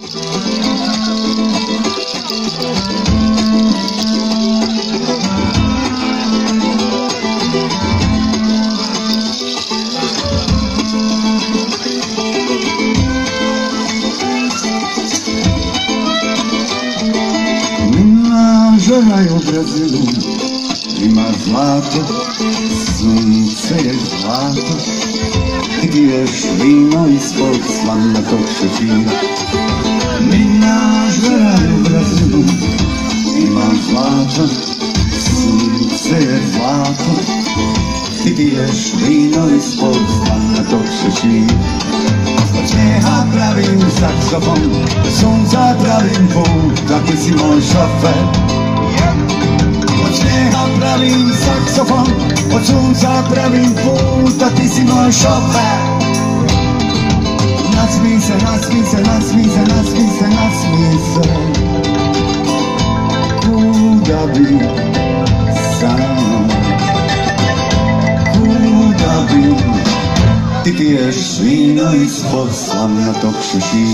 Žena je u Brazilu, ima zlato, sunce je zlato, ti piješ vino ispod slamnatog šešira. Žena je u Brazilu, ima zlato, sunce je zlato, ti piješ vino ispod slamnatog šešira. Od smijeha pravim saksofon, sunca pravim put, da ti si moj šofer. Od smijeha pravim saksofon, od sunca pravim put, da ti si moj šofer. Nasmij se, nasmij se, nasmij se, nasmij se, nasmij se. Kuda bi sam, kuda bi. Ti piješ vino ispod slamnatog šešira.